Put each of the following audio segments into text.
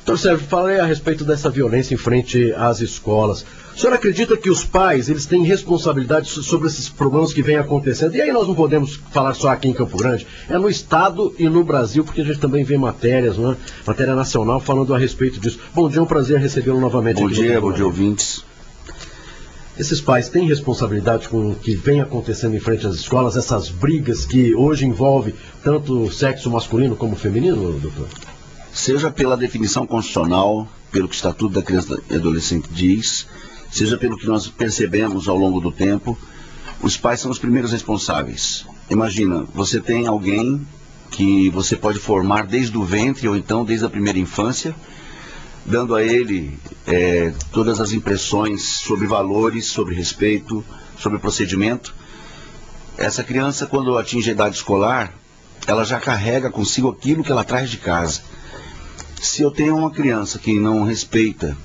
Doutor Sérgio, falei a respeito dessa violência em frente às escolas. O senhor acredita que os pais, eles têm responsabilidade sobre esses problemas que vêm acontecendo? E aí nós não podemos falar só aqui em Campo Grande, é no Estado e no Brasil, porque a gente também vê matérias, né? Matéria nacional falando a respeito disso. Bom dia, é um prazer recebê-lo novamente. Bom dia, ouvintes. Esses pais têm responsabilidade com o que vem acontecendo em frente às escolas, essas brigas que hoje envolvem tanto o sexo masculino como feminino, doutor? Seja pela definição constitucional, pelo que o Estatuto da Criança e Adolescente diz, seja pelo que nós percebemos ao longo do tempo, os pais são os primeiros responsáveis. Imagina, você tem alguém que você pode formar desde o ventre ou então desde a primeira infância, dando a ele todas as impressões sobre valores, sobre respeito, sobre procedimento. Essa criança, quando atinge a idade escolar, ela já carrega consigo aquilo que ela traz de casa. Se eu tenho uma criança que não respeita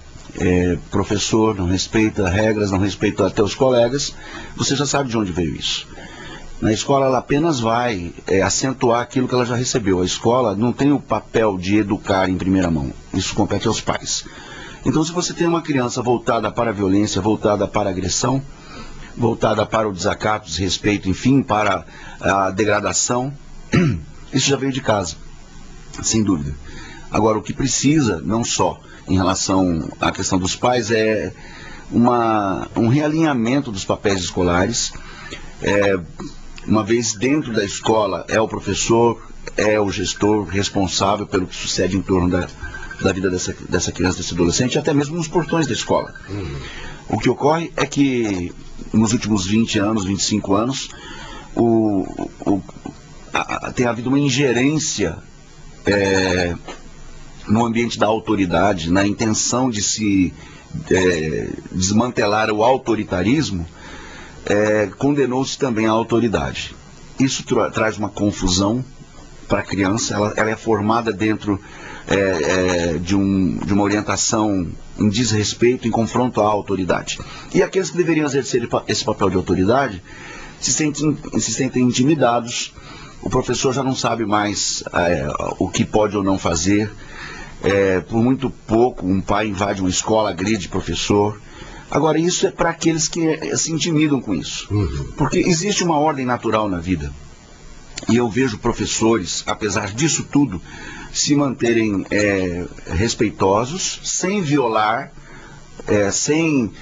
professor, não respeita regras, não respeita até os colegas, você já sabe de onde veio isso. Na escola ela apenas vai acentuar aquilo que ela já recebeu. A escola não tem o papel de educar em primeira mão. Isso compete aos pais. Então, se você tem uma criança voltada para a violência, voltada para a agressão, voltada para o desacato, desrespeito, enfim, para a degradação, isso já veio de casa, sem dúvida. Agora, o que precisa, não só em relação à questão dos pais, é um realinhamento dos papéis escolares. Uma vez dentro da escola, é o professor, é o gestor responsável pelo que sucede em torno da vida dessa criança, desse adolescente, até mesmo nos portões da escola. O que ocorre é que nos últimos 20 anos, 25 anos, tem havido uma ingerência no ambiente da autoridade, na intenção de se desmantelar o autoritarismo. Condenou-se também a autoridade. Isso traz uma confusão para a criança. Ela é formada dentro de uma orientação em desrespeito, em confronto à autoridade. E aqueles que deveriam exercer esse papel de autoridade se sentem intimidados. O professor já não sabe mais o que pode ou não fazer. Por muito pouco, um pai invade uma escola, agride professor. Agora, isso é para aqueles que se intimidam com isso. Porque existe uma ordem natural na vida. E eu vejo professores, apesar disso tudo, se manterem respeitosos, sem violar, sem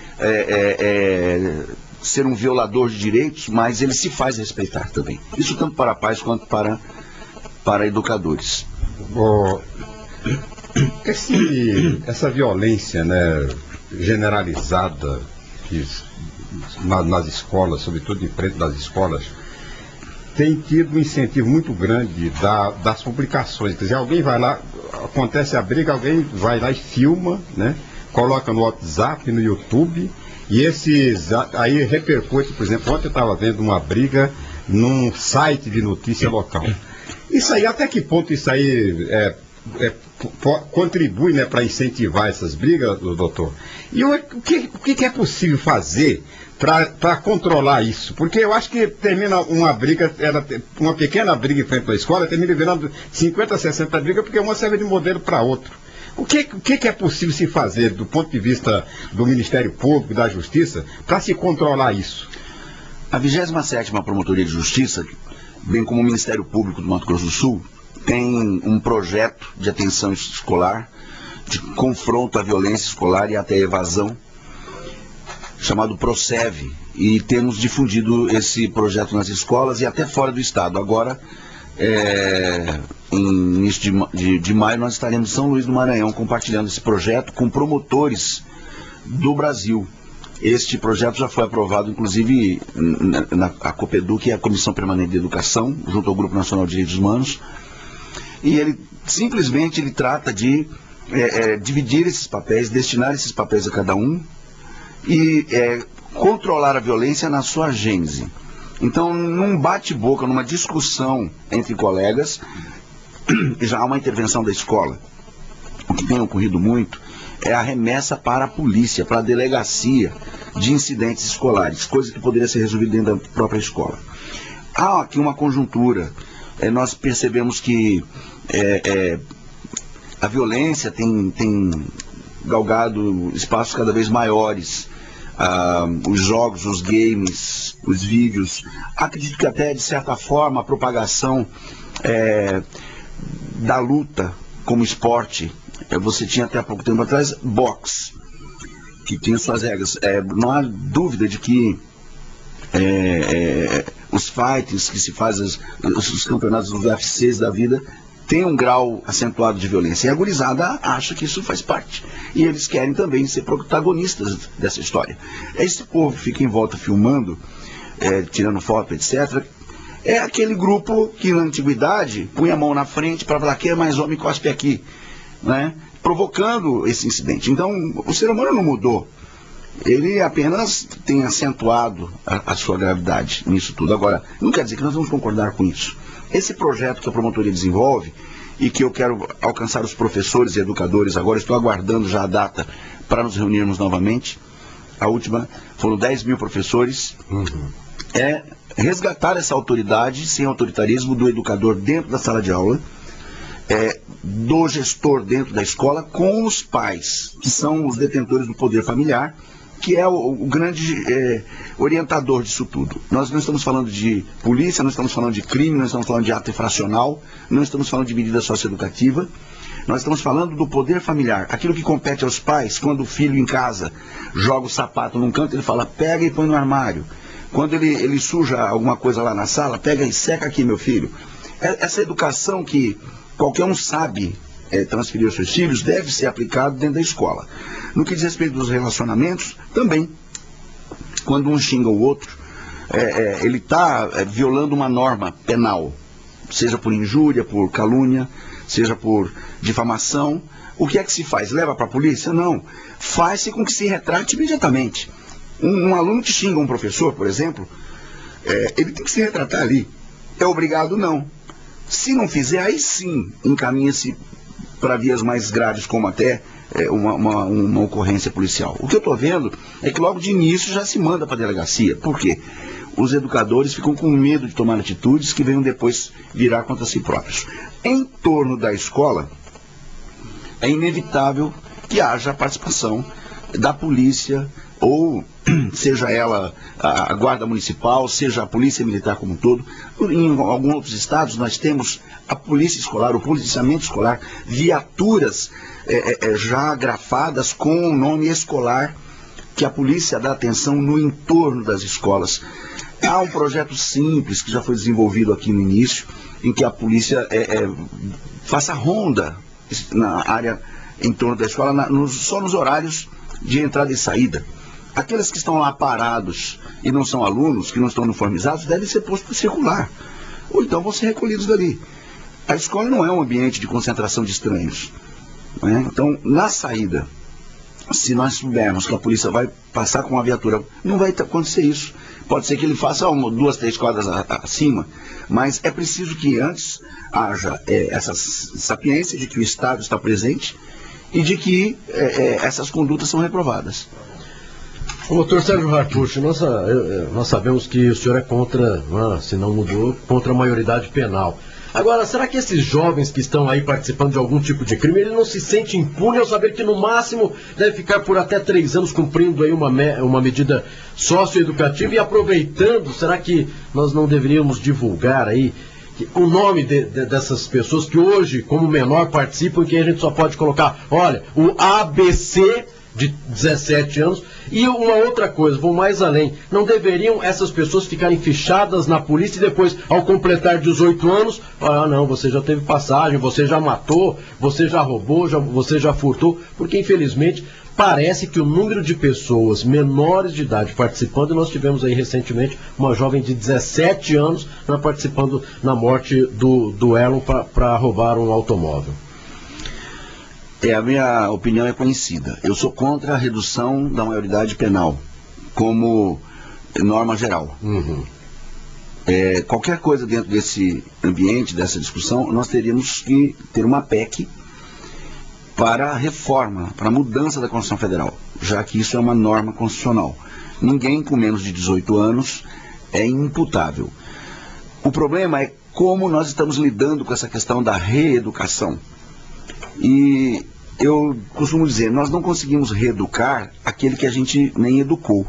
ser um violador de direitos, mas ele se faz respeitar também. Isso tanto para pais quanto para educadores. Essa violência, né, generalizada nas escolas, sobretudo em frente das escolas, tem tido um incentivo muito grande das publicações. Quer dizer, alguém vai lá, acontece a briga, alguém vai lá e filma, né, coloca no WhatsApp, no YouTube, e aí repercute. Por exemplo, ontem eu estava vendo uma briga num site de notícia local. Isso aí, até que ponto isso aí contribui, né, para incentivar essas brigas, doutor? E o que é possível fazer para controlar isso? Porque eu acho que termina uma briga, uma pequena briga em frente à escola, termina virando 50, 60 brigas, porque uma serve de modelo para outra. O que é possível se fazer do ponto de vista do Ministério Público, da Justiça, para se controlar isso? A 27ª Promotoria de Justiça, bem como o Ministério Público do Mato Grosso do Sul, tem um projeto de atenção escolar, de confronto à violência escolar e até à evasão, chamado PROCEV, e temos difundido esse projeto nas escolas e até fora do estado. Agora, em início de maio, nós estaremos em São Luís do Maranhão compartilhando esse projeto com promotores do Brasil. Este projeto já foi aprovado, inclusive, na COPEDU, que é a Comissão Permanente de Educação, junto ao Grupo Nacional de Direitos Humanos. E ele simplesmente trata de dividir esses papéis, destinar esses papéis a cada um e controlar a violência na sua gênese. Então, num bate-boca, numa discussão entre colegas, já há uma intervenção da escola. O que tem ocorrido muito é a remessa para a polícia, para a delegacia de incidentes escolares, coisa que poderia ser resolvida dentro da própria escola. Há aqui uma conjuntura. Nós percebemos que a violência tem galgado espaços cada vez maiores. Os jogos, os games, os vídeos. Acredito que até, de certa forma, a propagação da luta como esporte. Você tinha até há pouco tempo atrás boxe, que tinha suas regras. Não há dúvida de que os fightings que se fazem, os campeonatos dos UFCs da vida, tem um grau acentuado de violência. E a gurizada acha que isso faz parte. E eles querem também ser protagonistas dessa história. Esse povo fica em volta filmando, tirando foto, etc. É aquele grupo que na antiguidade punha a mão na frente para falar que é mais homem, cospe aqui, né? Provocando esse incidente. Então, o ser humano não mudou. Ele apenas tem acentuado a sua gravidade nisso tudo. Agora, não quer dizer que nós vamos concordar com isso. Esse projeto que a promotoria desenvolve e que eu quero alcançar os professores e educadores agora, estou aguardando já a data para nos reunirmos novamente. A última foram 10 mil professores. É resgatar essa autoridade, sem autoritarismo, do educador dentro da sala de aula, do gestor dentro da escola, com os pais, que são os detentores do poder familiar, que é o grande orientador disso tudo. Nós não estamos falando de polícia, não estamos falando de crime, não estamos falando de ato infracional, não estamos falando de medida socioeducativa, nós estamos falando do poder familiar, aquilo que compete aos pais. Quando o filho em casa joga o sapato num canto, ele fala, pega e põe no armário. Quando ele suja alguma coisa lá na sala, pega e seca aqui, meu filho. Essa educação que qualquer um sabe transferir aos seus filhos deve ser aplicado dentro da escola. No que diz respeito dos relacionamentos, também. Quando um xinga o outro, ele está violando uma norma penal, seja por injúria, por calúnia, seja por difamação. O que é que se faz? Leva para a polícia? Não. Faz-se com que se retrate imediatamente. Um aluno que xinga um professor, por exemplo, ele tem que se retratar ali. É obrigado? Não. Se não fizer, aí sim encaminha-se para vias mais graves, como até uma ocorrência policial. O que eu estou vendo é que logo de início já se manda para a delegacia. Por quê? Os educadores ficam com medo de tomar atitudes que venham depois virar contra si próprios. Em torno da escola, é inevitável que haja a participação da polícia, ou seja ela a guarda municipal, seja a polícia militar como um todo. Em alguns outros estados nós temos a polícia escolar, o policiamento escolar, viaturas já grafadas com o nome escolar, que a polícia dá atenção no entorno das escolas. Há um projeto simples que já foi desenvolvido aqui no início, em que a polícia faça ronda na área em torno da escola, só nos horários de entrada e saída. Aqueles que estão lá parados e não são alunos, que não estão uniformizados, devem ser postos para circular. Ou então vão ser recolhidos dali. A escola não é um ambiente de concentração de estranhos, né? Então, na saída, se nós soubermos que a polícia vai passar com uma viatura, não vai acontecer isso. Pode ser que ele faça 2, 3 quadras acima, mas é preciso que antes haja essa sapiência de que o Estado está presente e de que essas condutas são reprovadas. Doutor Sérgio Hartucci, nós sabemos que o senhor é contra, se não mudou, contra a maioridade penal. Agora, será que esses jovens que estão aí participando de algum tipo de crime, ele não se sente impune ao saber que no máximo deve ficar por até 3 anos cumprindo aí uma medida socioeducativa e aproveitando? Será que nós não deveríamos divulgar aí o nome dessas pessoas que hoje, como menor, participam e que a gente só pode colocar, olha, o ABC de 17 anos. E uma outra coisa, vou mais além, não deveriam essas pessoas ficarem fichadas na polícia e depois, ao completar 18 anos, não, você já teve passagem, você já matou, você já roubou, você já furtou, porque infelizmente parece que o número de pessoas menores de idade participando, nós tivemos aí recentemente uma jovem de 17 anos participando na morte do Elon para roubar um automóvel. A minha opinião é conhecida. Eu sou contra a redução da maioridade penal, como norma geral. Qualquer coisa dentro desse ambiente, dessa discussão, nós teríamos que ter uma PEC para a reforma, para a mudança da Constituição Federal, já que isso é uma norma constitucional. Ninguém com menos de 18 anos é imputável. O problema é como nós estamos lidando com essa questão da reeducação. E eu costumo dizer, nós não conseguimos reeducar aquele que a gente nem educou.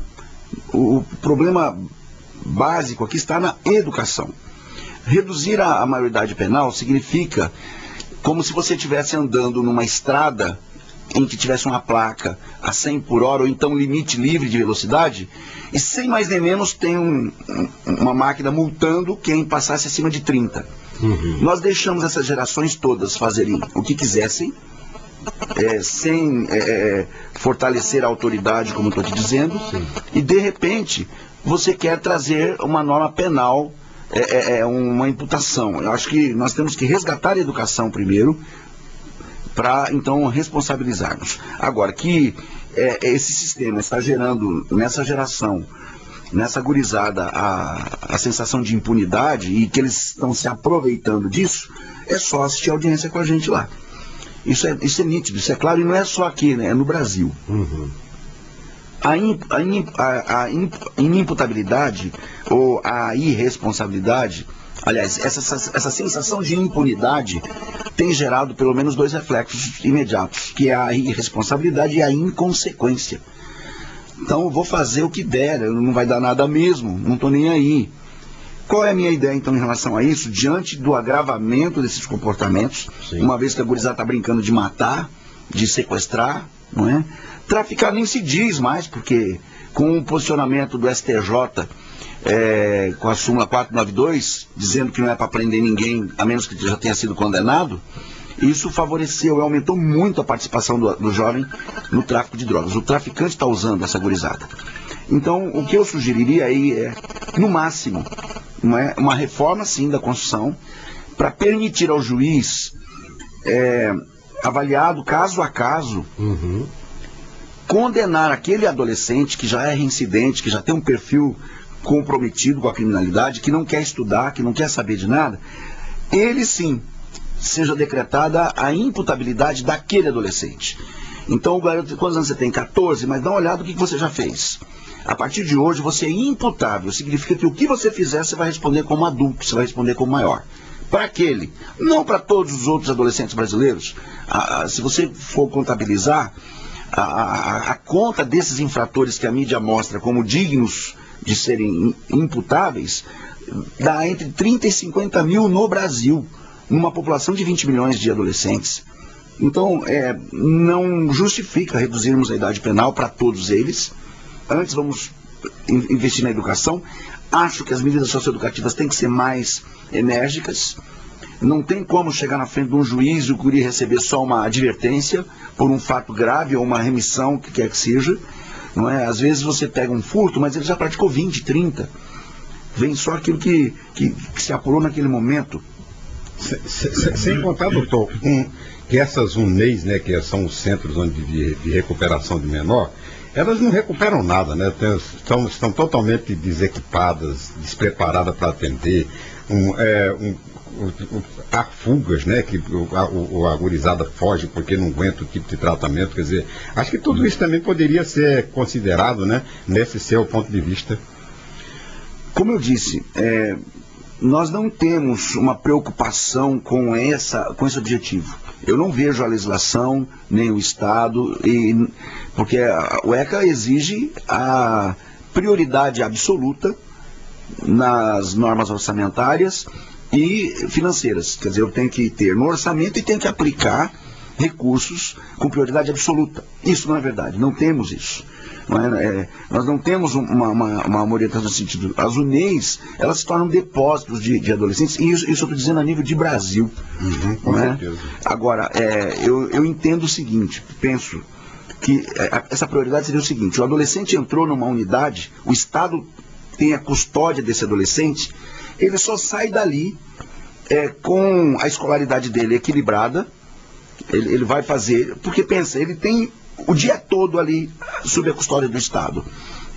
O problema básico aqui está na educação. Reduzir a maioridade penal significa como se você estivesse andando numa estrada em que tivesse uma placa a 100 por hora, ou então limite livre de velocidade, e sem mais nem menos tem uma máquina multando quem passasse acima de 30. Nós deixamos essas gerações todas fazerem o que quisessem, sem fortalecer a autoridade, como estou te dizendo. Sim. E de repente você quer trazer uma norma penal, uma imputação. Eu acho que nós temos que resgatar a educação primeiro, para então responsabilizarmos. Agora, que esse sistema está gerando nessa geração, nessa gurizada, a sensação de impunidade e que eles estão se aproveitando disso, é só assistir a audiência com a gente lá. Isso é nítido, isso é claro, e não é só aqui, né? É no Brasil. A inimputabilidade ou a irresponsabilidade, aliás, essa sensação de impunidade tem gerado pelo menos dois reflexos imediatos, que é a irresponsabilidade e a inconsequência. Então eu vou fazer o que der, não vai dar nada mesmo, não estou nem aí. Qual é a minha ideia então em relação a isso, diante do agravamento desses comportamentos? Sim. Uma vez que a gurizada está brincando de matar, de sequestrar, não é? Traficar nem se diz mais, porque com o posicionamento do STJ, com a súmula 492, dizendo que não é para prender ninguém, a menos que já tenha sido condenado, isso favoreceu e aumentou muito a participação do jovem no tráfico de drogas. O traficante está usando essa gurizada. Então, o que eu sugeriria aí é, no máximo, uma reforma, sim, da Constituição, para permitir ao juiz, avaliado caso a caso, condenar aquele adolescente que já é reincidente, que já tem um perfil comprometido com a criminalidade, que não quer estudar, que não quer saber de nada, ele sim, seja decretada a imputabilidade daquele adolescente. Então o garoto, quantos anos você tem? 14, mas dá uma olhada no que você já fez. A partir de hoje você é imputável, significa que o que você fizer você vai responder como adulto, você vai responder como maior. Para aquele, não para todos os outros adolescentes brasileiros. Se você for contabilizar, a conta desses infratores que a mídia mostra como dignos de serem imputáveis, dá entre 30 e 50 mil no Brasil, numa população de 20 milhões de adolescentes. Então, não justifica reduzirmos a idade penal para todos eles. Antes vamos investir na educação. Acho que as medidas socioeducativas têm que ser mais enérgicas. Não tem como chegar na frente de um juiz e o guri receber só uma advertência por um fato grave ou uma remissão, o que quer que seja. Não é? Às vezes você pega um furto, mas ele já praticou 20, 30. Vem só aquilo que se apurou naquele momento. Sem contar, doutor, que essas UNEIs, né, que são os centros de recuperação de menor, elas não recuperam nada, né? Estão totalmente desequipadas, despreparadas para atender. Há fugas, né? Que a gurizada foge porque não aguenta o tipo de tratamento. Quer dizer, acho que tudo isso também poderia ser considerado, né? Nesse seu ponto de vista. Como eu disse, nós não temos uma preocupação com esse objetivo. Eu não vejo a legislação, nem o Estado, porque o ECA exige a prioridade absoluta nas normas orçamentárias e financeiras. Quer dizer, eu tenho que ter no orçamento e tenho que aplicar recursos com prioridade absoluta. Isso não é verdade, não temos isso. Nós não temos uma orientação nesse sentido. As UNEIs, elas se tornam depósitos de adolescentes, e isso eu estou dizendo a nível de Brasil. Com certeza. Agora, eu entendo o seguinte, penso que essa prioridade seria o seguinte: o adolescente entrou numa unidade, o Estado tem a custódia desse adolescente, ele só sai dali com a escolaridade dele equilibrada, ele vai fazer, porque pensa, ele tem o dia todo ali sob a custódia do Estado.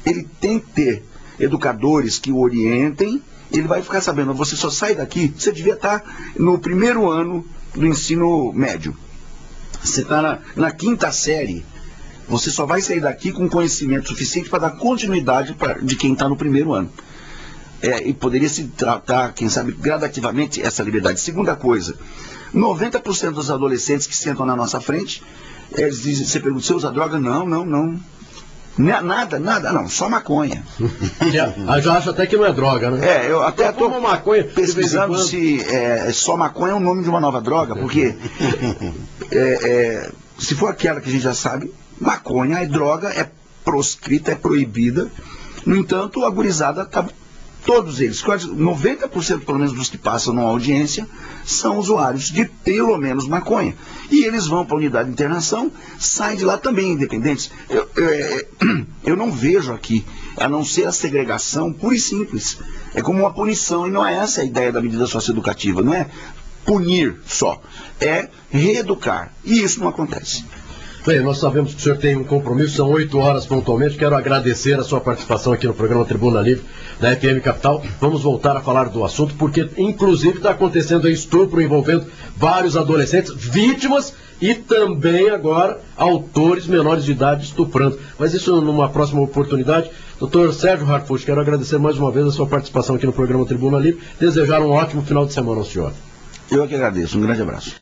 Ele tem que ter educadores que o orientem, ele vai ficar sabendo, você só sai daqui, você devia estar no primeiro ano do ensino médio. Você está na 5ª série, você só vai sair daqui com conhecimento suficiente para dar continuidade de quem está no primeiro ano. e poderia se tratar, quem sabe, gradativamente essa liberdade. Segunda coisa, 90% dos adolescentes que sentam na nossa frente, eles dizem, você pergunta, você usa droga? Não. Nada, não, só maconha. Já acho até que não é droga, né? Eu até estou maconha pesquisando se só maconha é o nome de uma nova droga, porque se for aquela que a gente já sabe, maconha é droga, é proscrita, é proibida. No entanto, a gurizada está... Todos eles, quase 90% pelo menos dos que passam numa audiência, são usuários de pelo menos maconha. E eles vão para a unidade de internação, saem de lá também independentes. Eu não vejo aqui, a não ser a segregação pura e simples. É como uma punição, e não é essa a ideia da medida socioeducativa, não é punir só, é reeducar. E isso não acontece. Bem, nós sabemos que o senhor tem um compromisso, são 8 horas pontualmente. Quero agradecer a sua participação aqui no programa Tribuna Livre da FM Capital. Vamos voltar a falar do assunto, porque inclusive está acontecendo estupro envolvendo vários adolescentes, vítimas e também agora autores menores de idade estuprando. Mas isso numa próxima oportunidade. Dr. Sérgio Harfuch, quero agradecer mais uma vez a sua participação aqui no programa Tribuna Livre. Desejar um ótimo final de semana ao senhor. Eu que agradeço. Um grande abraço.